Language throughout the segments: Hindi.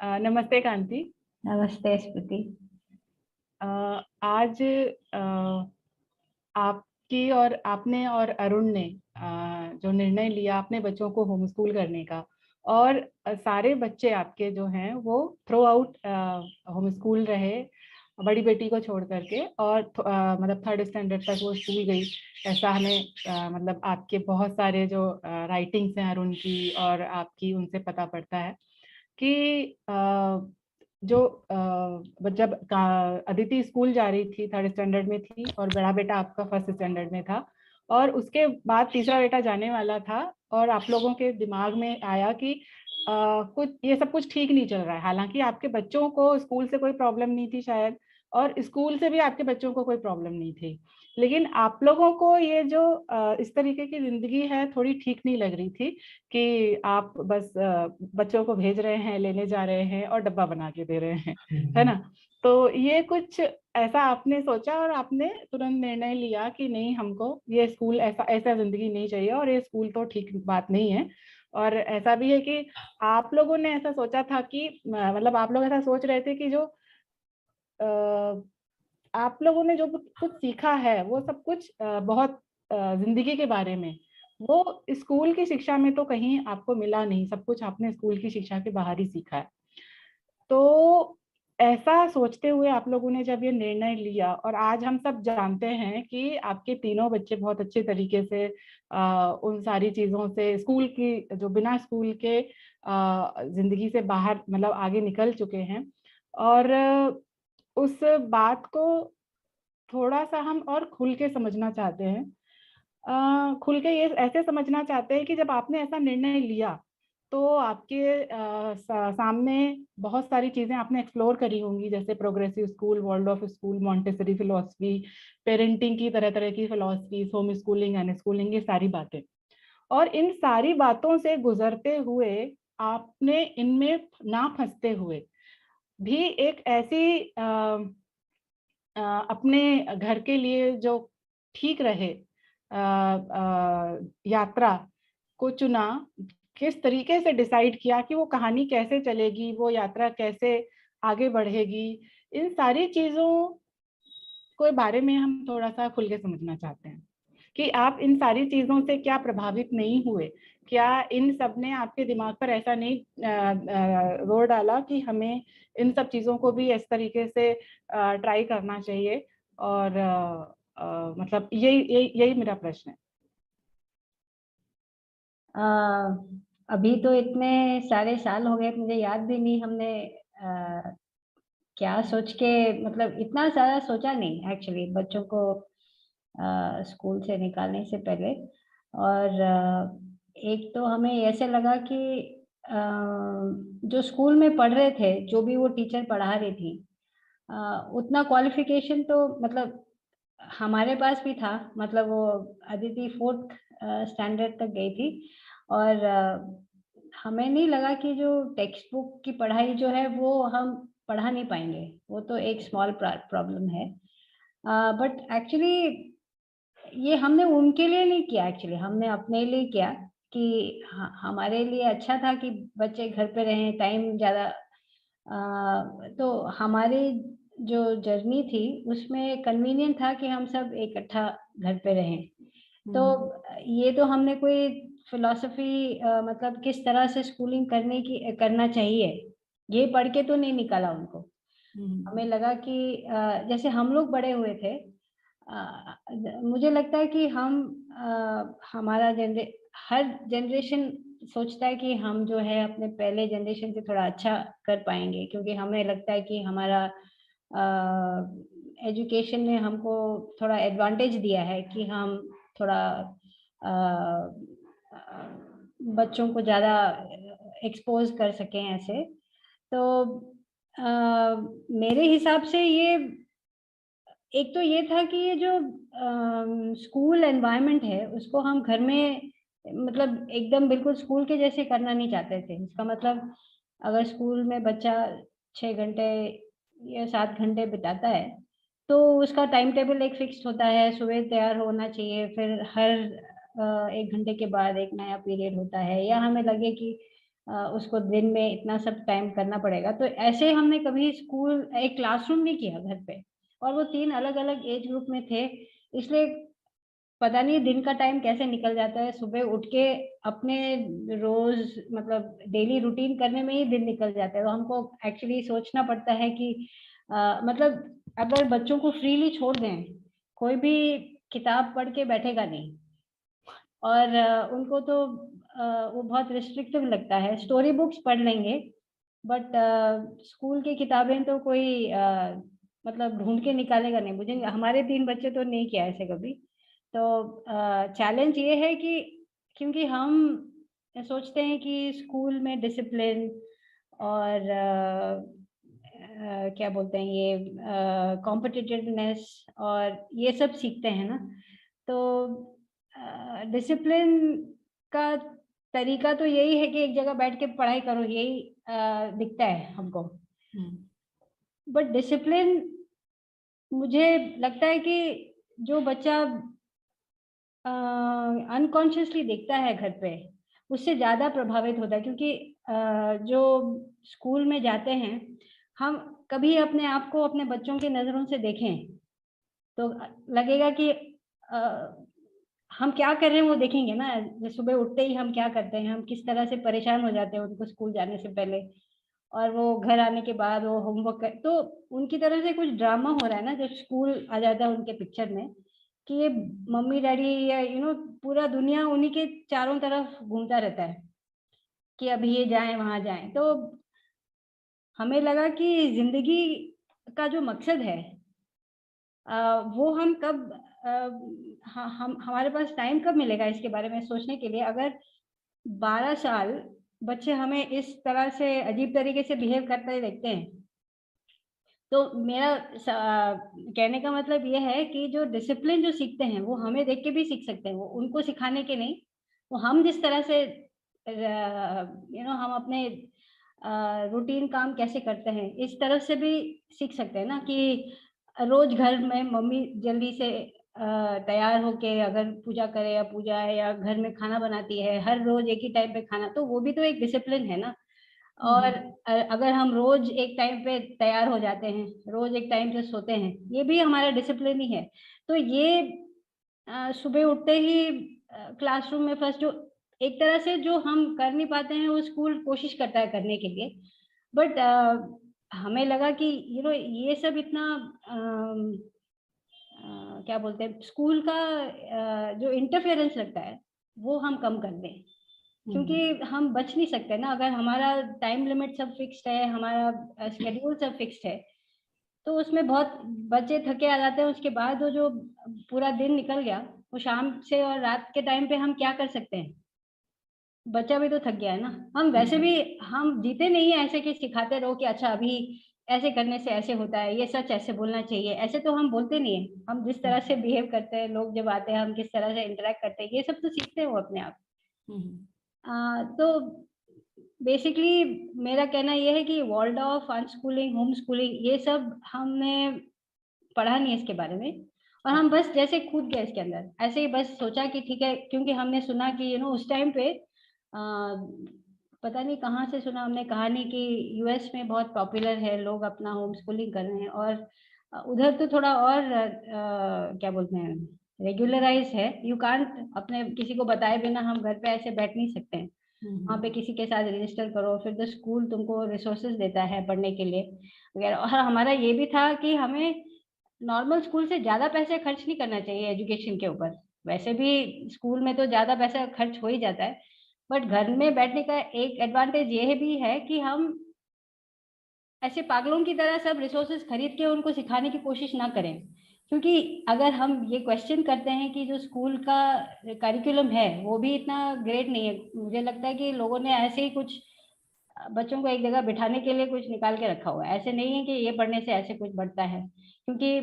नमस्ते कांति। नमस्ते स्मृति। आज आपकी और आपने और अरुण ने जो निर्णय लिया अपने बच्चों को होम स्कूल करने का, और सारे बच्चे आपके जो हैं वो थ्रू आउट होम स्कूल रहे, बड़ी बेटी को छोड़ करके, और मतलब थर्ड स्टैंडर्ड तक वो स्कूल गई। ऐसा हमें मतलब आपके बहुत सारे जो राइटिंग्स हैं अरुण की और आपकी, उनसे पता पड़ता है कि जो जब अदिति स्कूल जा रही थी, थर्ड स्टैंडर्ड में थी, और बड़ा बेटा आपका फर्स्ट स्टैंडर्ड में था, और उसके बाद तीसरा बेटा जाने वाला था, और आप लोगों के दिमाग में आया कि कुछ ये सब कुछ ठीक नहीं चल रहा है। हालांकि आपके बच्चों को स्कूल से कोई प्रॉब्लम नहीं थी शायद, और स्कूल से भी आपके बच्चों को कोई प्रॉब्लम नहीं थी, लेकिन आप लोगों को ये जो इस तरीके की जिंदगी है थोड़ी ठीक नहीं लग रही थी, कि आप बस बच्चों को भेज रहे हैं, लेने जा रहे हैं और डब्बा बना के दे रहे हैं, है ना। तो ये कुछ ऐसा आपने सोचा और आपने तुरंत निर्णय लिया कि नहीं, हमको ये स्कूल, ऐसा ऐसा जिंदगी नहीं चाहिए, और ये स्कूल तो ठीक बात नहीं है। और ऐसा भी है कि आप लोगों ने ऐसा सोचा था कि मतलब आप लोग ऐसा सोच रहे थे कि जो आप लोगों ने जो कुछ सीखा है वो सब कुछ बहुत जिंदगी के बारे में, वो स्कूल की शिक्षा में तो कहीं आपको मिला नहीं, सब कुछ आपने स्कूल की शिक्षा के बाहर ही सीखा है। तो ऐसा सोचते हुए आप लोगों ने जब ये निर्णय लिया, और आज हम सब जानते हैं कि आपके तीनों बच्चे बहुत अच्छे तरीके से उन सारी चीजों से, स्कूल की जो बिना स्कूल के जिंदगी से बाहर मतलब आगे निकल चुके हैं, और उस बात को थोड़ा सा हम और खुल के समझना चाहते हैं। खुल के ये ऐसे समझना चाहते हैं कि जब आपने ऐसा निर्णय लिया तो आपके सामने बहुत सारी चीजें आपने एक्सप्लोर करी होंगी, जैसे progressive school, world of school, Montessori philosophy, parenting की तरह तरह की फिलोसफी, होम स्कूलिंग, अनस्कूलिंग, ये सारी बातें। और इन सारी बातों से गुजरते हुए आपने इनमें ना फंसते हुए भी एक ऐसी अपने घर के लिए जो ठीक रहे यात्रा को चुना। किस तरीके से डिसाइड किया कि वो कहानी कैसे चलेगी, वो यात्रा कैसे आगे बढ़ेगी, इन सारी चीजों के बारे में हम थोड़ा सा खुल के समझना चाहते हैं कि आप इन सारी चीजों से क्या प्रभावित नहीं हुए। क्या इन सब ने आपके दिमाग पर ऐसा नहीं जोर डाला कि हमें इन सब चीजों को भी इस तरीके से ट्राई करना चाहिए। और मतलब यही मेरा प्रश्न है। अभी तो इतने सारे साल हो गए, मुझे याद भी नहीं हमने क्या सोच के, मतलब इतना सारा सोचा नहीं एक्चुअली बच्चों को स्कूल से निकालने से पहले। और एक तो हमें ऐसे लगा कि अ, जो स्कूल में पढ़ रहे थे, जो भी वो टीचर पढ़ा रही थी, उतना क्वालिफिकेशन तो मतलब हमारे पास भी था। मतलब वो अदिति फोर्थ स्टैंडर्ड तक गई थी, और हमें नहीं लगा कि जो टेक्स्ट बुक की पढ़ाई जो है वो हम पढ़ा नहीं पाएंगे, वो तो एक स्मॉल प्रॉब्लम है। बट एक्चुअली ये हमने उनके लिए नहीं किया, एक्चुअली हमने अपने लिए किया कि हमारे लिए अच्छा था कि बच्चे घर पे रहें, टाइम ज़्यादा। तो हमारी जो जर्नी थी उसमें कन्वीनियंट था कि हम सब इकट्ठा घर पे रहें। तो ये तो हमने कोई फिलॉसफी मतलब किस तरह से स्कूलिंग करना चाहिए ये पढ़ के तो नहीं निकाला उनको। हमें लगा कि जैसे हम लोग बड़े हुए थे, मुझे लगता है कि हम हमारा हर जनरेशन सोचता है कि हम जो है अपने पहले जनरेशन से थोड़ा अच्छा कर पाएंगे, क्योंकि हमें लगता है कि हमारा एजुकेशन ने हमको थोड़ा एडवांटेज दिया है कि हम थोड़ा बच्चों को ज़्यादा एक्सपोज कर सकें ऐसे। तो मेरे हिसाब से ये एक तो ये था कि ये जो स्कूल एनवायरनमेंट है उसको हम घर में मतलब एकदम बिल्कुल स्कूल के जैसे करना नहीं चाहते थे। इसका मतलब अगर स्कूल में बच्चा 6 घंटे या 7 घंटे बिताता है तो उसका टाइम टेबल एक फिक्स होता है, सुबह तैयार होना चाहिए, फिर हर 1 घंटे के बाद एक नया पीरियड होता है। या हमें लगे कि उसको दिन में इतना सब टाइम करना पड़ेगा। तो ऐसे हमने कभी स्कूल एक क्लासरूम नहीं किया घर पे, और वो 3 अलग-अलग एज ग्रुप में थे, इसलिए पता नहीं दिन का टाइम कैसे निकल जाता है। सुबह उठ के अपने रोज़ मतलब डेली रूटीन करने में ही दिन निकल जाता है। तो हमको एक्चुअली सोचना पड़ता है कि मतलब अगर बच्चों को फ्रीली छोड़ दें, कोई भी किताब पढ़ के बैठेगा नहीं, और उनको तो वो बहुत रिस्ट्रिक्टिव लगता है। स्टोरी बुक्स पढ़ लेंगे, बट स्कूल की किताबें तो कोई मतलब ढूँढ के निकालेगा नहीं। मुझे हमारे 3 बच्चे तो नहीं किया ऐसे कभी। तो चैलेंज ये है कि क्योंकि हम सोचते हैं कि स्कूल में डिसिप्लिन और क्या बोलते हैं ये कॉम्पिटिटिवनेस और ये सब सीखते हैं ना, तो डिसिप्लिन का तरीका तो यही है कि एक जगह बैठ के पढ़ाई करो, यही दिखता है हमको। बट डिसिप्लिन मुझे लगता है कि जो बच्चा अनकॉन्शियसली देखता है घर पे, उससे ज़्यादा प्रभावित होता है, क्योंकि जो स्कूल में जाते हैं, हम कभी अपने आप को अपने बच्चों की नज़रों से देखें, तो लगेगा कि हम क्या कर रहे हैं वो देखेंगे ना। जैसे सुबह उठते ही हम क्या करते हैं, हम किस तरह से परेशान हो जाते हैं उनको स्कूल जाने से पहले, और वो घर आने के बाद वो होमवर्क कर, तो उनकी तरफ से कुछ ड्रामा हो रहा है ना जब स्कूल आ जाता है उनके पिक्चर में, कि ये मम्मी डैडी या पूरा दुनिया उन्हीं के चारों तरफ घूमता रहता है कि अभी ये जाएं वहां जाएं। तो हमें लगा कि जिंदगी का जो मकसद है वो हम कब हम हमारे पास टाइम कब मिलेगा इसके बारे में सोचने के लिए, अगर 12 साल बच्चे हमें इस तरह से अजीब तरीके से बिहेव करते देखते हैं। तो मेरा कहने का मतलब ये है कि जो डिसिप्लिन जो सीखते हैं वो हमें देख के भी सीख सकते हैं, वो उनको सिखाने के नहीं, वो हम जिस तरह से हम अपने रूटीन काम कैसे करते हैं इस तरह से भी सीख सकते हैं ना, कि रोज घर में मम्मी जल्दी से तैयार होके अगर पूजा करे या पूजा है या घर में खाना बनाती है हर रोज एक ही टाइम पे खाना, तो वो भी तो एक डिसिप्लिन है ना। और अगर हम रोज एक टाइम पे तैयार हो जाते हैं, रोज एक टाइम से सोते हैं, ये भी हमारा डिसिप्लिन ही है। तो ये सुबह उठते ही क्लासरूम में फर्स्ट जो एक तरह से जो हम कर नहीं पाते हैं वो स्कूल कोशिश करता है करने के लिए। बट हमें लगा कि ये सब इतना क्या बोलते हैं स्कूल का जो इंटरफेरेंस लगता है वो हम कम कर दें, क्योंकि हम बच नहीं सकते ना। अगर हमारा टाइम लिमिट सब फिक्स्ड है, हमारा शेड्यूल सब फिक्स्ड है, तो उसमें बहुत बच्चे थके आ जाते हैं। उसके बाद वो जो पूरा दिन निकल गया, वो शाम से और रात के टाइम पे हम क्या कर सकते हैं? बच्चा भी तो थक गया है ना। हम वैसे भी हम जीते नहीं है ऐसे कि सिखाते रहो कि अच्छा अभी ऐसे करने से ऐसे होता है, ये सच ऐसे बोलना चाहिए, ऐसे तो हम बोलते नहीं है। हम जिस तरह से बिहेव करते हैं, लोग जब आते हैं हम किस तरह से इंटरेक्ट करते हैं, ये सब तो सीखते हो अपने आप। तो बेसिकली मेरा कहना ये है कि world of unschooling, home schooling, ये सब हमने पढ़ा नहीं इसके बारे में, और हम बस जैसे कूद गए इसके अंदर, ऐसे ही बस सोचा कि ठीक है, क्योंकि हमने सुना कि उस टाइम पे पता नहीं कहाँ से सुना हमने कहानी कि यूएस में बहुत पॉपुलर है, लोग अपना होम स्कूलिंग कर रहे हैं, और उधर तो थोड़ा और क्या बोलते हैं रेगुलराइज है। यू कांट अपने किसी को बताए बिना हम घर पे ऐसे बैठ नहीं सकते हैं। वहाँ पे किसी के साथ रजिस्टर करो, फिर तो स्कूल तुमको रिसोर्सेज देता है पढ़ने के लिए वगैरह। और हमारा ये भी था कि हमें नॉर्मल स्कूल से ज़्यादा पैसे खर्च नहीं करना चाहिए एजुकेशन के ऊपर। वैसे भी स्कूल में तो ज़्यादा पैसा खर्च हो ही जाता है, बट घर में बैठने का एक एडवांटेज ये भी है कि हम ऐसे पागलों की तरह सब रिसोर्सेज खरीद के उनको सिखाने की कोशिश ना करें। क्योंकि अगर हम ये क्वेश्चन करते हैं कि जो स्कूल का करिकुलम है वो भी इतना ग्रेट नहीं है, मुझे लगता है कि लोगों ने ऐसे ही कुछ बच्चों को एक जगह बिठाने के लिए कुछ निकाल के रखा हुआ है। ऐसे नहीं है कि ये पढ़ने से ऐसे कुछ बढ़ता है, क्योंकि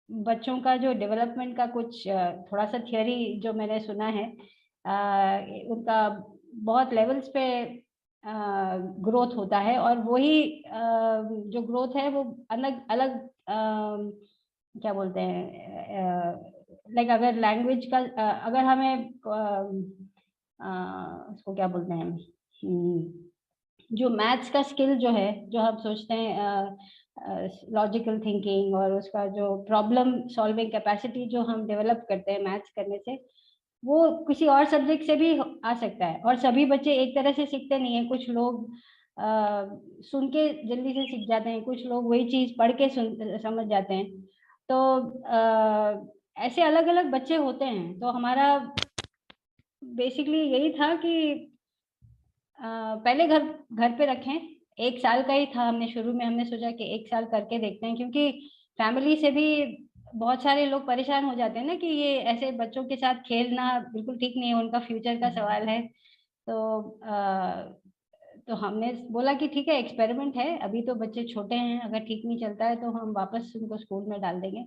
बच्चों का जो डेवलपमेंट का कुछ थोड़ा सा थियोरी जो मैंने सुना है, उनका बहुत लेवल्स पे ग्रोथ होता है, और वही जो ग्रोथ है वो अलग अलग क्या बोलते हैं लाइक अगर लैंग्वेज का अगर हमें उसको क्या बोलते हैं जो मैथ्स का स्किल जो है, जो हम सोचते हैं लॉजिकल थिंकिंग और उसका जो प्रॉब्लम सॉल्विंग कैपेसिटी जो हम डेवलप करते हैं मैथ्स करने से, वो किसी और सब्जेक्ट से भी आ सकता है। और सभी बच्चे एक तरह से सीखते नहीं हैं, कुछ लोग सुन के जल्दी से सीख जाते हैं, कुछ लोग वही चीज पढ़ के समझ जाते हैं। तो ऐसे अलग अलग बच्चे होते हैं। तो हमारा बेसिकली यही था कि पहले घर घर पे रखें। 1 साल का ही था, हमने शुरू में हमने सोचा कि 1 साल करके देखते हैं, क्योंकि फैमिली से भी बहुत सारे लोग परेशान हो जाते हैं ना कि ये ऐसे बच्चों के साथ खेलना बिल्कुल ठीक नहीं है, उनका फ्यूचर का सवाल है। तो हमने बोला कि ठीक है, एक्सपेरिमेंट है, अभी तो बच्चे छोटे हैं, अगर ठीक नहीं चलता है तो हम वापस उनको स्कूल में डाल देंगे।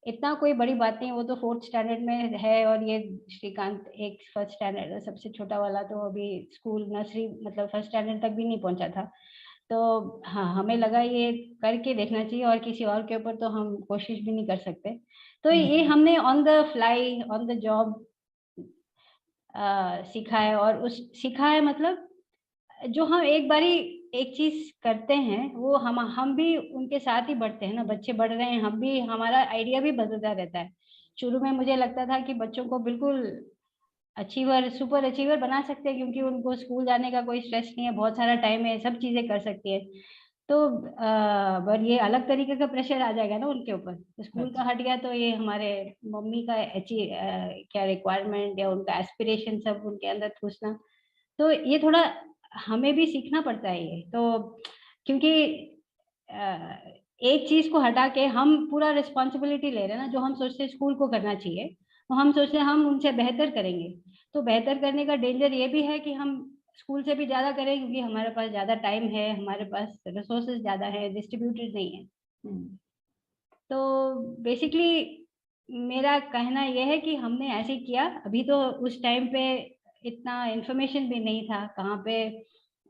इतना कोई बड़ी बात नहीं, वो तो 4th स्टैंडर्ड में है और ये श्रीकांत एक 1st स्टैंडर्ड, सबसे छोटा वाला तो अभी स्कूल नर्सरी मतलब 1st स्टैंडर्ड तक भी नहीं पहुंचा था। तो हाँ, हमें लगा ये करके देखना चाहिए और किसी और के ऊपर तो हम कोशिश भी नहीं कर सकते। तो ये हमने on the fly on the job सीखा है। और उस सीखा है मतलब जो हम एक बारी एक चीज करते हैं वो हम भी उनके साथ ही बढ़ते हैं ना। बच्चे बढ़ रहे हैं, हम भी, हमारा आइडिया भी बदलता रहता है। शुरू में मुझे लगता था कि बच्चों को बिल्कुल अचीवर सुपर अचीवर बना सकते हैं, क्योंकि उनको स्कूल जाने का कोई स्ट्रेस नहीं है, बहुत सारा टाइम है, सब चीजें कर सकती है। तो पर ये अलग तरीके का प्रेशर आ जाएगा ना उनके ऊपर, स्कूल का हट गया तो ये हमारे मम्मी का क्या रिक्वायरमेंट या उनका एस्पिरेशन सब उनके अंदर ठूसना। तो ये थोड़ा हमें भी सीखना पड़ता है ये तो, क्योंकि एक चीज को हटा के हम पूरा रिस्पॉन्सिबिलिटी ले रहे हैं ना। जो हम सोचते हैं स्कूल को करना चाहिए, तो हम सोचते हैं हम उनसे बेहतर करेंगे। तो बेहतर करने का डेंजर ये भी है कि हम स्कूल से भी ज्यादा करें, क्योंकि हमारे पास ज्यादा टाइम है, हमारे पास रिसोर्सेज ज्यादा है, डिस्ट्रीब्यूटेड नहीं है। तो बेसिकली मेरा कहना यह है कि हमने ऐसे किया। अभी तो उस टाइम पे इतना इंफॉर्मेशन भी नहीं था कहाँ पे,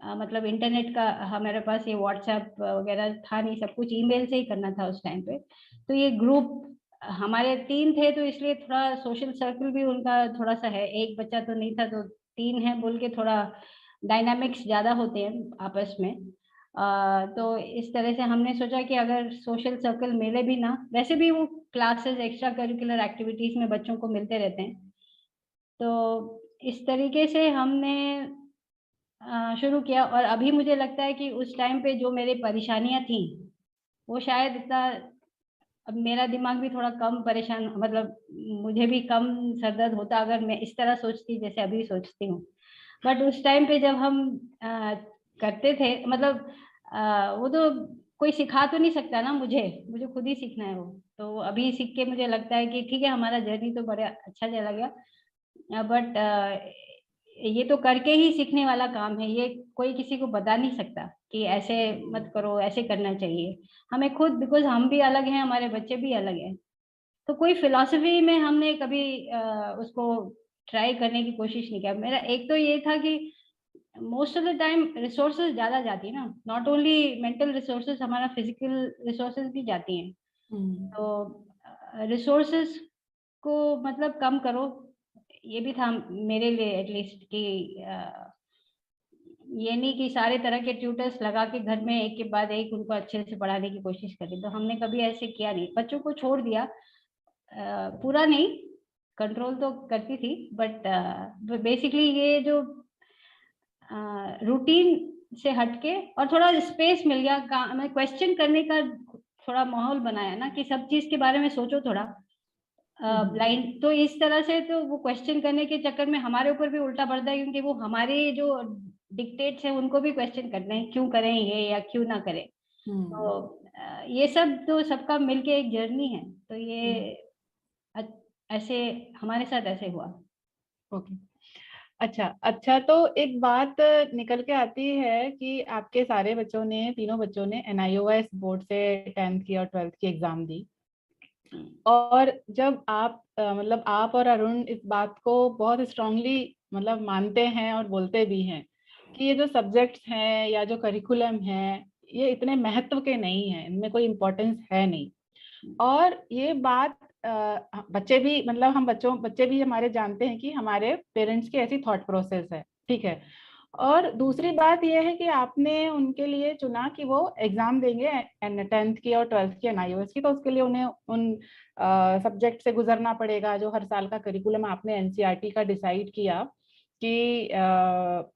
मतलब इंटरनेट का हमारे पास ये व्हाट्सएप वगैरह था नहीं, सब कुछ ईमेल से ही करना था उस टाइम पे। तो ये ग्रुप हमारे 3 थे, तो इसलिए थोड़ा सोशल सर्कल भी उनका थोड़ा सा है, एक बच्चा तो नहीं था, तो 3 है बोल के थोड़ा डायनामिक्स ज्यादा होते हैं आपस में। तो इस तरह से हमने सोचा कि अगर सोशल सर्कल मिले भी ना, वैसे भी वो क्लासेस एक्स्ट्रा करिकुलर एक्टिविटीज में बच्चों को मिलते रहते हैं। तो इस तरीके से हमने शुरू किया। और अभी मुझे लगता है कि उस टाइम पे जो मेरी परेशानियां थी वो शायद इतना, अब मेरा दिमाग भी थोड़ा कम परेशान, मतलब मुझे भी कम सरदर्द होता अगर मैं इस तरह सोचती जैसे अभी सोचती हूँ। बट उस टाइम पे जब हम करते थे, मतलब वो तो कोई सिखा तो नहीं सकता ना, मुझे मुझे खुद ही सीखना है वो। तो अभी सीख के मुझे लगता है कि ठीक है, हमारा जर्नी तो बड़ा अच्छा चला गया, बट ये तो करके ही सीखने वाला काम है। ये कोई किसी को बता नहीं सकता कि ऐसे मत करो, ऐसे करना चाहिए। हमें खुद, बिकॉज हम भी अलग हैं, हमारे बच्चे भी अलग हैं। तो कोई फिलॉसफी में हमने कभी उसको ट्राई करने की कोशिश नहीं किया। मेरा एक तो ये था कि most of the time resources ज्यादा जाती है ना, नॉट ओनली मेंटल रिसोर्सेज, हमारा फिजिकल रिसोर्सेज भी जाती हैं। तो रिसोर्सेज को मतलब कम करो, ये भी था मेरे लिए एटलीस्ट कि ये नहीं कि सारे तरह के ट्यूटर्स लगा के घर में एक के बाद एक उनको अच्छे से पढ़ाने की कोशिश करें। तो हमने कभी ऐसे किया नहीं, बच्चों को छोड़ दिया, पूरा नहीं, कंट्रोल तो करती थी, बट बेसिकली ये जो रूटीन से हटके और थोड़ा स्पेस मिल गया, मैं क्वेश्चन करने का थोड़ा माहौल बनाया ना, कि सब चीज के बारे में सोचो थोड़ा ब्लाइंड। तो इस तरह से तो वो क्वेश्चन करने के चक्कर में हमारे ऊपर भी उल्टा पड़ता है, क्योंकि वो हमारे जो डिक्टेट्स है उनको भी क्वेश्चन करते हैं, क्यों करें ये या क्यों ना करें। तो ये सब तो सबका मिलके एक जर्नी है। तो ये ऐसे हमारे साथ ऐसे हुआ। ओके, अच्छा अच्छा। तो एक बात निकल के आती है कि आपके सारे बच्चों ने, तीनों बच्चों ने NIOS बोर्ड से 10th की और 12th की एग्जाम दी। और जब आप मतलब आप और अरुण इस बात को बहुत स्ट्रांगली मतलब मानते हैं और बोलते भी हैं कि ये जो सब्जेक्ट्स हैं या जो करिकुलम है ये इतने महत्व के नहीं हैं, इनमें कोई इम्पोर्टेंस है नहीं। और ये बात बच्चे भी, मतलब हम बच्चे भी हमारे जानते हैं कि हमारे पेरेंट्स की ऐसी थॉट प्रोसेस है, ठीक है। और दूसरी बात यह है कि आपने उनके लिए चुना कि वो एग्जाम देंगे 10th की और 12th की NIOS की, तो उसके लिए उन्हें उन सब्जेक्ट से गुजरना पड़ेगा जो हर साल का करिकुलम आपने NCERT का डिसाइड किया कि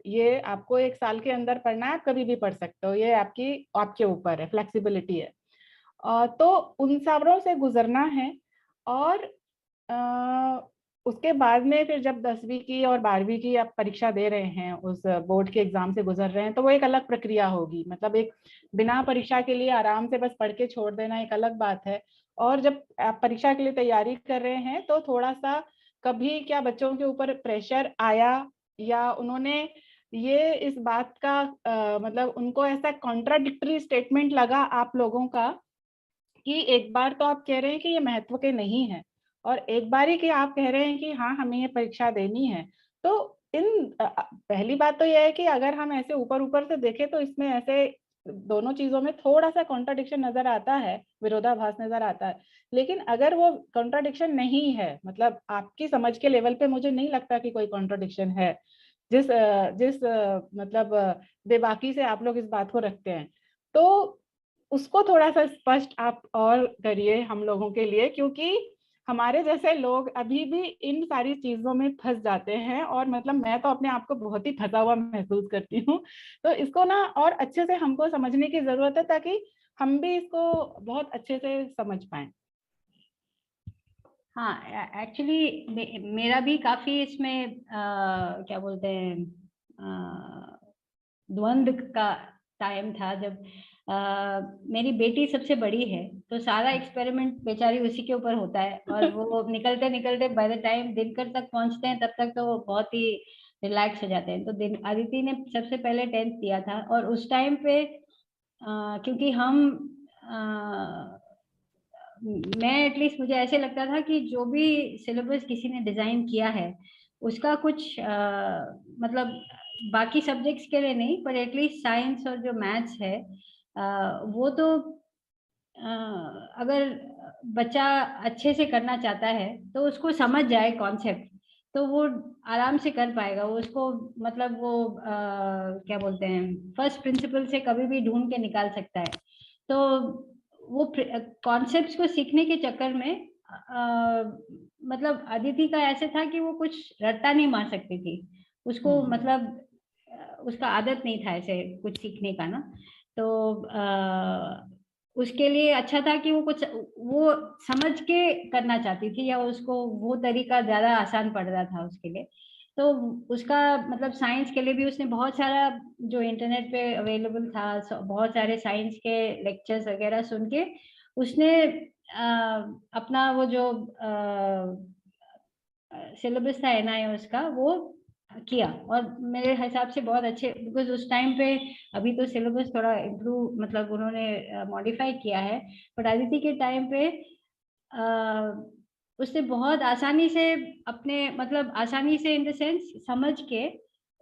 ये आपको एक साल के अंदर पढ़ना है, आप कभी भी पढ़ सकते हो, ये आपके ऊपर है, फ्लेक्सिबिलिटी है। तो उन सारों से गुजरना है। और उसके बाद में फिर जब 10वीं की और 12वीं की आप परीक्षा दे रहे हैं, उस बोर्ड के एग्जाम से गुजर रहे हैं, तो वो एक अलग प्रक्रिया होगी। मतलब एक बिना परीक्षा के लिए आराम से बस पढ़ के छोड़ देना एक अलग बात है, और जब आप परीक्षा के लिए तैयारी कर रहे हैं तो थोड़ा सा कभी क्या बच्चों के ऊपर प्रेशर आया, या उन्होंने ये इस बात का मतलब उनको ऐसा कॉन्ट्राडिक्टरी स्टेटमेंट लगा आप लोगों का कि एक बार तो आप कह रहे हैं कि ये महत्व के नहीं है, और एक बार ही कि आप कह रहे हैं कि हाँ हमें ये परीक्षा देनी है। तो पहली बात तो यह है कि अगर हम ऐसे ऊपर ऊपर से देखें तो इसमें ऐसे दोनों चीजों में थोड़ा सा कॉन्ट्राडिक्शन नजर आता है, विरोधाभास नजर आता है। लेकिन अगर वो कॉन्ट्राडिक्शन नहीं है, मतलब आपकी समझ के लेवल पे मुझे नहीं लगता कि कोई कॉन्ट्राडिक्शन है, जिस मतलब बेबाकी से आप लोग इस बात को रखते हैं, तो उसको थोड़ा सा स्पष्ट आप और करिए हम लोगों के लिए, क्योंकि हमारे जैसे लोग अभी भी इन सारी चीजों में फंस जाते हैं, और मतलब मैं तो अपने आप को बहुत ही फंसा हुआ महसूस करती हूँ। तो इसको ना और अच्छे से हमको समझने की जरूरत है, ताकि हम भी इसको बहुत अच्छे से समझ पाए। हाँ, एक्चुअली मेरा भी काफी इसमें क्या बोलते हैं, द्वंद का टाइम था जब मेरी बेटी सबसे बड़ी है, तो सारा एक्सपेरिमेंट बेचारी उसी के ऊपर होता है, और वो निकलते निकलते बाय द टाइम दिनकर तक पहुंचते हैं तब तक तो वो बहुत ही रिलैक्स हो जाते हैं। तो दिन अदिति ने सबसे पहले 10th दिया था, और उस टाइम पे क्योंकि हम मैं एटलीस्ट मुझे ऐसे लगता था कि जो भी सिलेबस किसी ने डिजाइन किया है उसका कुछ मतलब बाकी सब्जेक्ट्स के लिए नहीं, पर एटलीस्ट साइंस और जो मैथ्स है वो तो अगर बच्चा अच्छे से करना चाहता है तो उसको समझ जाए कॉन्सेप्ट, तो वो आराम से कर पाएगा। वो उसको मतलब वो क्या बोलते हैं, फर्स्ट प्रिंसिपल से कभी भी ढूंढ के निकाल सकता है। तो वो कॉन्सेप्ट्स को सीखने के चक्कर में मतलब अदिति का ऐसे था कि वो कुछ रट्टा नहीं मार सकती थी, उसको मतलब उसका आदत नहीं था ऐसे कुछ सीखने का ना। तो उसके लिए अच्छा था कि वो कुछ वो समझ के करना चाहती थी, या उसको वो तरीका ज्यादा आसान पड़ रहा था उसके लिए। तो उसका मतलब साइंस के लिए भी उसने बहुत सारा जो इंटरनेट पे अवेलेबल था, बहुत सारे साइंस के लेक्चर्स वगैरह सुन के उसने अपना वो जो सिलेबस था NIOS का वो किया, और मेरे हिसाब से बहुत अच्छे, बिकॉज उस टाइम पे अभी तो सिलेबस थोड़ा इम्प्रूव मतलब उन्होंने मॉडिफाई किया है, बट आदित्य के टाइम पे उसने बहुत आसानी से अपने मतलब आसानी से इन द सेंस समझ के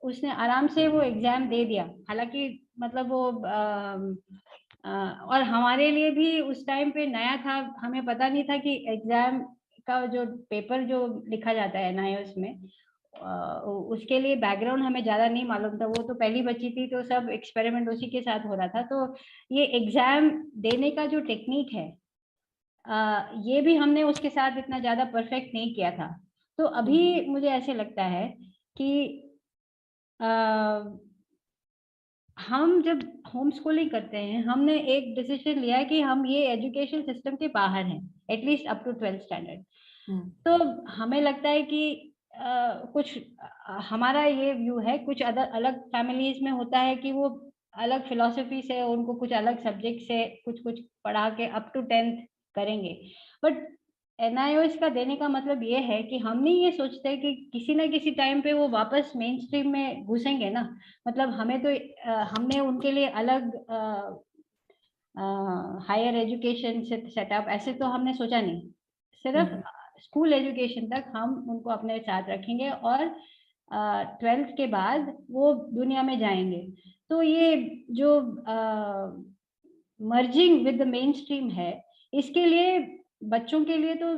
उसने आराम से वो एग्जाम दे दिया। हालांकि मतलब वो और हमारे लिए भी उस टाइम पे नया था, हमें पता नहीं था कि एग्जाम का जो पेपर जो लिखा जाता है NIOS में उसके लिए बैकग्राउंड हमें ज्यादा नहीं मालूम था। वो तो पहली बच्ची थी तो सब एक्सपेरिमेंट उसी के साथ हो रहा था। तो ये एग्जाम देने का जो टेक्निक है ये भी हमने उसके साथ इतना ज्यादा परफेक्ट नहीं किया था। तो अभी मुझे ऐसे लगता है कि हम जब होम स्कूलिंग करते हैं हमने एक डिसीजन लिया है कि हम ये एजुकेशन सिस्टम के बाहर हैं, at least up to 12th standard. तो हमें लगता है कि कुछ हमारा ये व्यू है, कुछ अदर अलग फैमिलीज में होता है कि वो अलग फिलोसफी से उनको कुछ अलग सब्जेक्ट से कुछ कुछ पढ़ा के अप टू 10th करेंगे। बट NIOS का देने का मतलब ये है कि हम नहीं ये सोचते कि किसी ना किसी टाइम पे वो वापस मेन स्ट्रीम में घुसेंगे ना। मतलब हमें तो हमने उनके लिए अलग हायर एजुकेशन सेटअप ऐसे तो हमने सोचा नहीं, सिर्फ स्कूल एजुकेशन तक हम उनको अपने साथ रखेंगे, और 12th के बाद वो दुनिया में जाएंगे। तो ये जो merging with the main stream है, इसके लिए बच्चों के लिए तो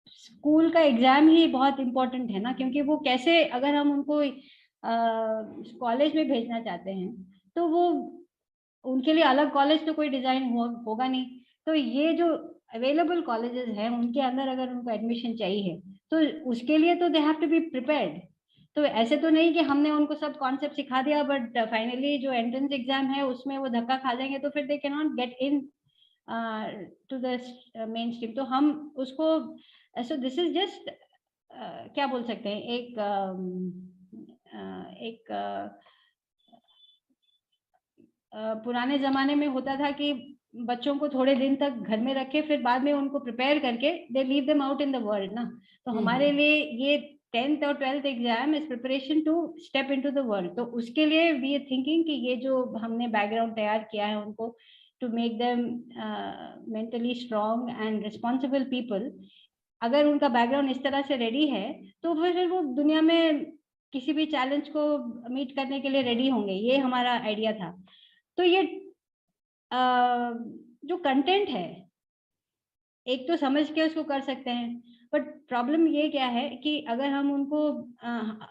स्कूल का एग्जाम ही बहुत इम्पोर्टेंट है ना, क्योंकि वो कैसे अगर हम उनको कॉलेज में भेजना चाहते हैं, तो वो उनके लिए अलग कॉलेज तो कोई डिजाइन होगा नहीं। तो ये जो अवेलेबल कॉलेजेस हैं उनके अंदर अगर उनको एडमिशन चाहिए तो उसके लिए तो they have to be prepared. तो ऐसे तो नहीं कि हमने उनको सब कॉन्सेप्ट सिखा दिया बट फाइनली जो एंट्रेंस एग्जाम है उसमें वो धक्का खा जाएंगे, तो फिर they can not get into the mainstream. तो हम उसको, सो दिस इज जस्ट क्या बोल सकते हैं, एक पुराने जमाने में होता था कि बच्चों को थोड़े दिन तक घर में रखे फिर बाद में उनको प्रिपेयर करके they leave them out in the world ना। तो हमारे लिए ये 10th और 12th exam is preparation to step into the world. तो उसके लिए वी आर थिंकिंग कि ये जो हमने बैकग्राउंड तैयार किया है उनको to make them mentally strong and responsible people, अगर उनका बैकग्राउंड इस तरह से रेडी है तो फिर वो दुनिया में किसी भी चैलेंज को मीट करने के लिए रेडी होंगे। ये हमारा आइडिया था। तो ये जो कंटेंट है एक तो समझ के उसको कर सकते हैं, बट प्रॉब्लम ये क्या है कि अगर हम उनको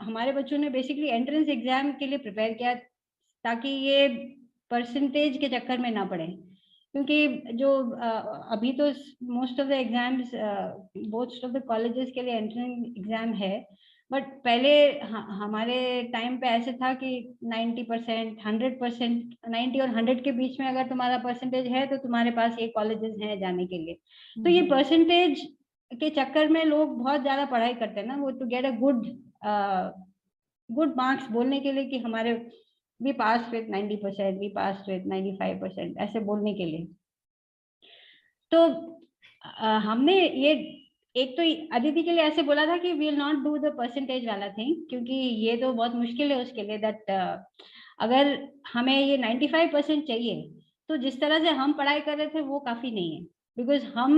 हमारे बच्चों ने बेसिकली एंट्रेंस एग्जाम के लिए प्रिपेयर किया ताकि ये परसेंटेज के चक्कर में ना पड़े, क्योंकि जो अभी तो most of the exams most of the colleges के लिए एंट्रेंस एग्जाम है, बट पहले हमारे टाइम पे ऐसे था कि 90%, 100%, 90 और 100 के बीच में अगर तुम्हारा परसेंटेज है तो तुम्हारे पास ये कॉलेजेस हैं जाने के लिए। तो ये परसेंटेज के चक्कर में लोग बहुत ज्यादा पढ़ाई करते हैं ना, वो to get a good marks बोलने के लिए कि हमारे we pass with 90%, we pass with 95%, ऐसे बोलने के लिए। तो हमने ये एक तो अदिति के लिए ऐसे बोला था कि we will not do the percentage वाला थिंग, क्योंकि ये तो बहुत मुश्किल है उसके लिए दैट अगर हमें ये 95% चाहिए तो जिस तरह से हम पढ़ाई कर रहे थे वो काफी नहीं है, बिकॉज हम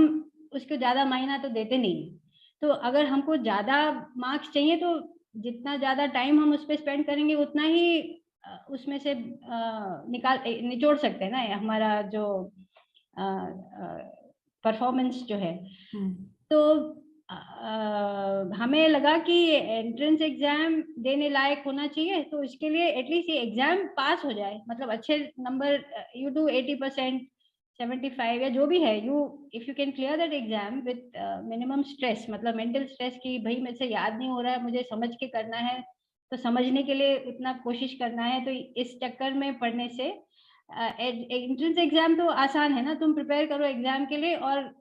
उसको ज्यादा मायना तो देते नहीं है। तो अगर हमको ज्यादा मार्क्स चाहिए तो जितना ज्यादा टाइम हम उस पर स्पेंड करेंगे उतना ही उसमें से निचोड़ सकते हैं ना हमारा जो परफॉर्मेंस जो है। तो हमें लगा कि एंट्रेंस एग्जाम देने लायक होना चाहिए, तो इसके लिए एटलीस्ट ये एग्जाम पास हो जाए, मतलब अच्छे नंबर, यू डू 80%, 75 या जो भी है, you if you can clear that exam with minimum stress, मतलब मेंटल स्ट्रेस की भाई मेरे से याद नहीं हो रहा है, मुझे समझ के करना है, तो समझने के लिए उतना कोशिश करना है। तो इस चक्कर में पढ़ने से एंट्रेंस एग्जाम तो आसान है ना, तुम प्रिपेयर करो एग्जाम के लिए और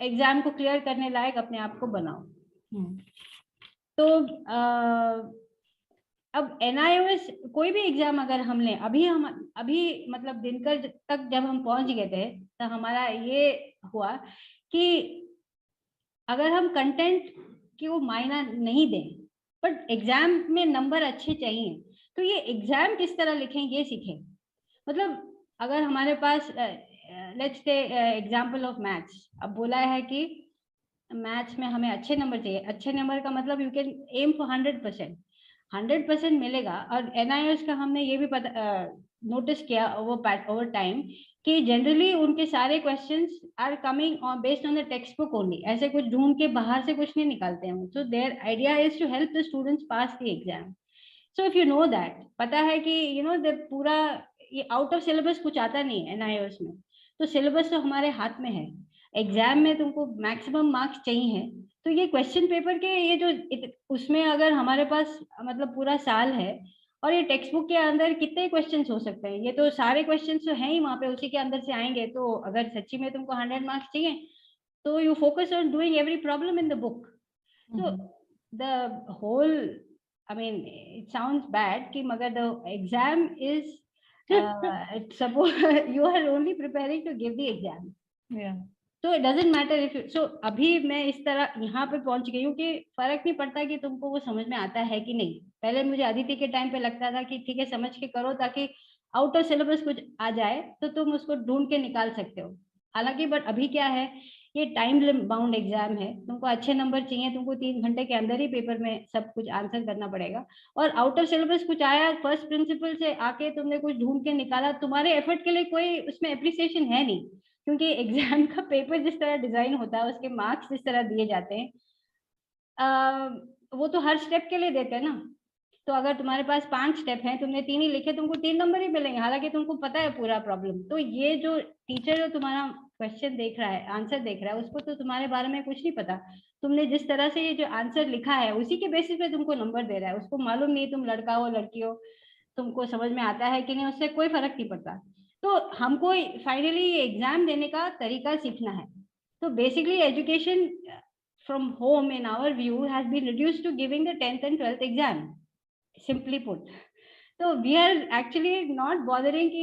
एग्जाम को क्लियर करने लायक अपने आप को बनाओ। तो अब NIOS कोई भी एग्जाम अगर हम लें, अभी मतलब दिनकर तक जब हम पहुंच गए थे तो हमारा ये हुआ कि अगर हम कंटेंट की वो मायना नहीं दें बट एग्जाम में नंबर अच्छे चाहिए, तो ये एग्जाम किस तरह लिखें ये सीखें। मतलब अगर हमारे पास लेट्स टे एग्जांपल ऑफ मैथ्स, अब बोला है कि मैथ्स में हमें अच्छे नंबर चाहिए, अच्छे नंबर का मतलब यू कैन एम फॉर 100%, 100% मिलेगा। और NIOS का हमने ये भी नोटिस किया ओवर टाइम कि जनरली उनके सारे questions are coming based on the textbook only, ऐसे कुछ ढूंढ के बाहर से कुछ नहीं निकालते हैं। So their idea is to help the students pass the exam. So if you know that, पता है कि यू नो द पूरा ये आउट ऑफ सिलेबस कुछ आता नहीं है NIOS में, तो सिलेबस तो हमारे हाथ में है, एग्जाम में तुमको मैक्सिमम मार्क्स चाहिए, तो ये क्वेश्चन पेपर के ये जो उसमें अगर हमारे पास मतलब पूरा साल है और ये टेक्स्ट बुक के अंदर कितने क्वेश्चंस हो सकते हैं, ये तो सारे क्वेश्चंस तो हैं ही वहां पे, उसी के अंदर से आएंगे। तो अगर सच्ची में तुमको 100 मार्क्स चाहिए तो you focus on doing every problem in the book. तो the whole, I mean, it sounds bad कि मगर the exam is suppose you are only preparing to give the exam. Yeah. So it doesn't matter if you, so अभी मैं इस तरह यहाँ पे पहुंच गई हूँ कि फर्क नहीं पड़ता कि तुमको वो समझ में आता है कि नहीं। पहले मुझे अदिति के टाइम पे लगता था कि ठीक है समझ के करो ताकि आउट ऑफ सिलेबस कुछ आ जाए तो तुम उसको ढूंढ के निकाल सकते हो। हालांकि बट अभी क्या है, ये टाइम बाउंड एग्जाम है, तुमको अच्छे नंबर चाहिए, तुमको 3 घंटे के अंदर ही पेपर में सब कुछ आंसर करना पड़ेगा। और आउट ऑफ सिलेबस कुछ आया, फर्स्ट प्रिंसिपल से आके तुमने कुछ ढूंढ के निकाला, तुम्हारे एफर्ट के लिए कोई उसमें एप्रिसिएशन है नहीं, क्योंकि एग्जाम का पेपर जिस तरह डिजाइन होता है, उसके मार्क्स जिस तरह दिए जाते हैं, वो तो हर स्टेप के लिए देते हैं ना। तो अगर तुम्हारे पास 5 स्टेप हैं, तुमने 3 ही लिखे, तुमको 3 नंबर ही मिलेंगे, हालांकि तुमको पता है पूरा प्रॉब्लम। तो ये जो टीचर जो तुम्हारा क्वेश्चन देख रहा है, आंसर देख रहा है, उसको तो तुम्हारे बारे में कुछ नहीं पता। तुमने जिस तरह से ये जो आंसर लिखा है उसी के बेसिस पे तुमको नंबर दे रहा है, उसको मालूम नहीं तुम लड़का हो लड़की हो, तुमको समझ में आता है कि नहीं, उससे कोई फर्क नहीं पड़ता। तो हमको फाइनली ये एग्जाम देने का तरीका सीखना है। तो basically education from home in our view has been reduced to giving the 10th and 12th exam, simply put. So we are actually not bothering कि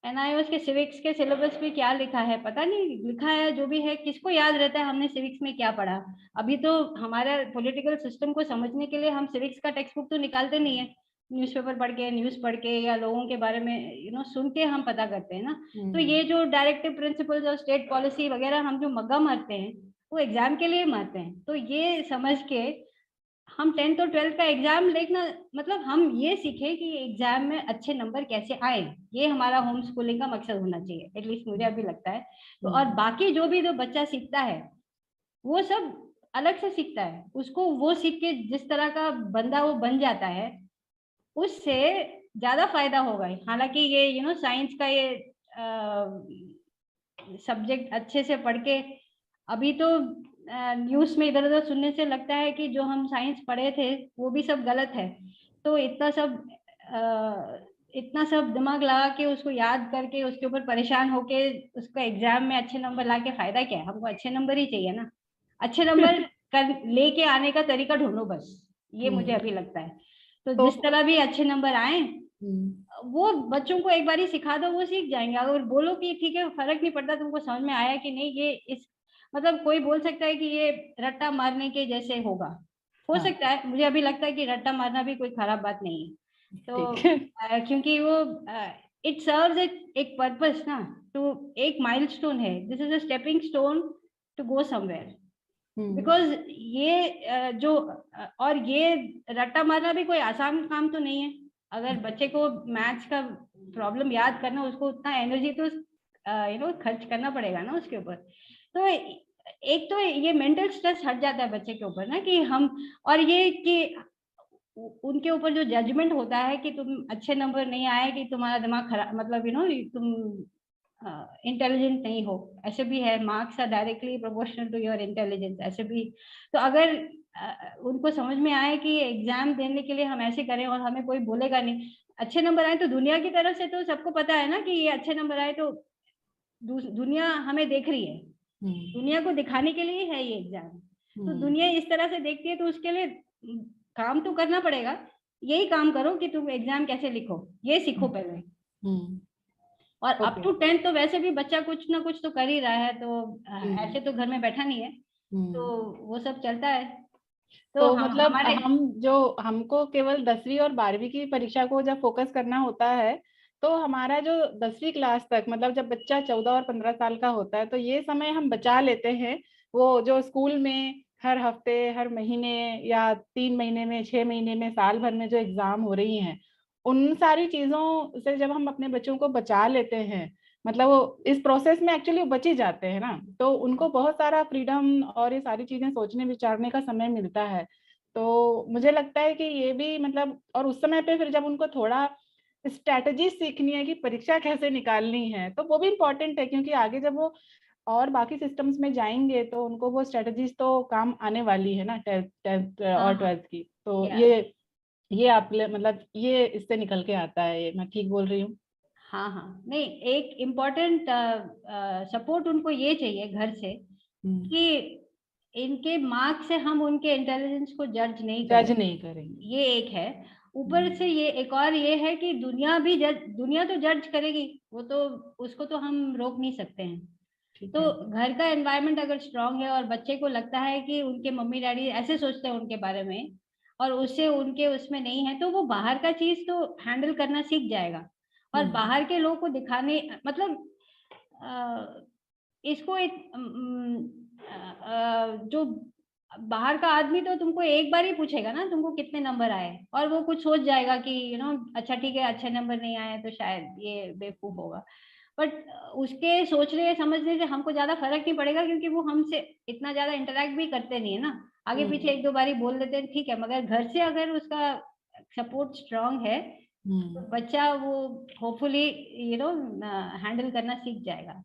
NIOS के civics के syllabus पे क्या लिखा है, पता नहीं लिखा है, जो भी है किसको याद रहता है हमने civics में क्या पढ़ा। अभी तो हमारा political system को समझने के लिए हम civics का टेक्स्ट बुक तो निकालते नहीं है, न्यूज़पेपर पढ़ के, न्यूज़ पढ़ के, या लोगों के बारे में सुन के हम पता करते हैं ना। तो ये जो डायरेक्टिव प्रिंसिपल्स और स्टेट पॉलिसी वगैरह हम जो मग्गा मारते हैं वो एग्जाम के लिए मारते हैं। तो ये समझ के हम 10th और 12th का एग्जाम देखना, मतलब हम ये सीखें कि एग्जाम में अच्छे नंबर कैसे आए, ये हमारा होम स्कूलिंग का मकसद होना चाहिए, एटलीस्ट मुझे अभी लगता है। तो और बाकी जो भी जो बच्चा सीखता है वो सब अलग से सीखता है, उसको वो सीख के जिस तरह का बंदा वो बन जाता है उससे ज्यादा फायदा होगा। हालांकि ये साइंस का ये सब्जेक्ट अच्छे से पढ़ के, अभी तो न्यूज़ में इधर उधर सुनने से लगता है कि जो हम साइंस पढ़े थे वो भी सब गलत है। तो इतना सब दिमाग लगा के उसको याद करके उसके ऊपर परेशान होके उसका एग्जाम में अच्छे नंबर ला के फायदा क्या है? हमको अच्छे नंबर ही चाहिए ना, अच्छे नंबर लेके आने का तरीका ढूंढो बस, ये मुझे अभी लगता है। तो जिस तरह भी अच्छे नंबर आए वो बच्चों को एक बार ही सिखा दो, वो सीख जाएंगे। अगर बोलो कि ठीक है फर्क नहीं पड़ता तुमको समझ में आया कि नहीं, ये इस मतलब कोई बोल सकता है कि ये रट्टा मारने के जैसे होगा, हो सकता है। मुझे अभी लगता है कि रट्टा मारना भी कोई खराब बात नहीं है। तो क्योंकि वो इट सर्व्स एक पर्पस ना, तो एक माइलस्टोन है, this is a stepping stone to go somewhere. Because ये जो और ये रट्टा मारना भी कोई आसान काम तो नहीं है। अगर बच्चे को मैथ्स का प्रॉब्लम याद करना, उसको उतना एनर्जी तो खर्च करना पड़ेगा ना उसके ऊपर। तो एक तो ये मेंटल स्ट्रेस हट जाता है बच्चे के ऊपर ना, कि हम, और ये कि उनके ऊपर जो जजमेंट होता है कि तुम अच्छे नंबर नहीं आए कि तुम्हारा दिमाग खराब, मतलब तुम इंटेलिजेंट नहीं हो, ऐसे भी है। Marks are directly proportional to your intelligence, ऐसे भी। तो अगर उनको समझ में आए कि एग्जाम देने के लिए हम ऐसे करें और हमें कोई बोलेगा नहीं, अच्छे नंबर आए तो दुनिया की तरफ से तो सबको पता है ना कि ये अच्छे नंबर आए तो दुनिया हमें देख रही है, दुनिया को दिखाने के लिए है ये एग्जाम। तो दुनिया इस तरह से देखती है, तो उसके लिए काम तो करना पड़ेगा। यही काम करो कि तुम एग्जाम कैसे लिखो, ये सीखो पहले। और अप टू 10th तो वैसे भी बच्चा कुछ ना कुछ तो कर ही रहा है, तो ऐसे तो घर में बैठा नहीं है, तो वो सब चलता है। तो मतलब हमको केवल 10वीं और 12वीं की परीक्षा को जब फोकस करना होता है, तो हमारा जो 10वीं क्लास तक, मतलब जब बच्चा 14 और 15 साल का होता है, तो ये समय हम बचा लेते हैं। वो जो स्कूल में हर हफ्ते, हर महीने, या 3 महीने में, 6 महीने में, साल भर में जो एग्जाम हो रही हैं, उन सारी चीजों से जब हम अपने बच्चों को बचा लेते हैं, मतलब वो इस प्रोसेस में एक्चुअली बच ही जाते हैं ना, तो उनको बहुत सारा फ्रीडम और ये सारी चीजें सोचने विचारने का समय मिलता है। तो मुझे लगता है कि ये भी मतलब, और उस समय पे फिर जब उनको थोड़ा स्ट्रैटेजी सीखनी है कि परीक्षा कैसे निकालनी है, तो वो भी इम्पोर्टेंट है, क्योंकि आगे जब वो और बाकी सिस्टम्स में जाएंगे तो उनको वो स्ट्रैटेजीज तो काम आने वाली है ना, 10th और 12th की। तो ये आप मतलब ये इससे निकल के आता है, मैं ठीक बोल रही हूँ? हाँ, नहीं, एक इम्पोर्टेंट सपोर्ट उनको ये चाहिए घर से कि इनके मार्क्स से हम उनके इंटेलिजेंस को जज नहीं करेंगे, ये एक है। ऊपर से ये एक और ये है कि दुनिया तो जज करेगी, वो तो उसको तो हम रोक नहीं सकते हैं। तो घर का एनवायरनमेंट अगर स्ट्रांग है और बच्चे को लगता है कि उनके मम्मी डैडी ऐसे सोचते हैं उनके बारे में और उससे उनके उसमें नहीं है, तो वो बाहर का चीज तो हैंडल करना सीख जाएगा। और बाहर के लोगों को दिखाने, मतलब इसको जो बाहर का आदमी तो तुमको एक बार ही पूछेगा ना तुमको कितने नंबर आए, और वो कुछ सोच जाएगा कि अच्छा ठीक है, अच्छे नंबर नहीं आए तो शायद ये बेवकूफ होगा। बट उसके सोचने समझने से हमको ज्यादा फर्क नहीं पड़ेगा, क्योंकि वो हमसे इतना ज्यादा इंटरेक्ट भी करते नहीं है ना। आगे पीछे एक दो बारी बोल देते हैं ठीक है, मगर घर से अगर उसका सपोर्ट स्ट्रांग है, तो बच्चा वो होपफुली हैंडल करना सीख जाएगा।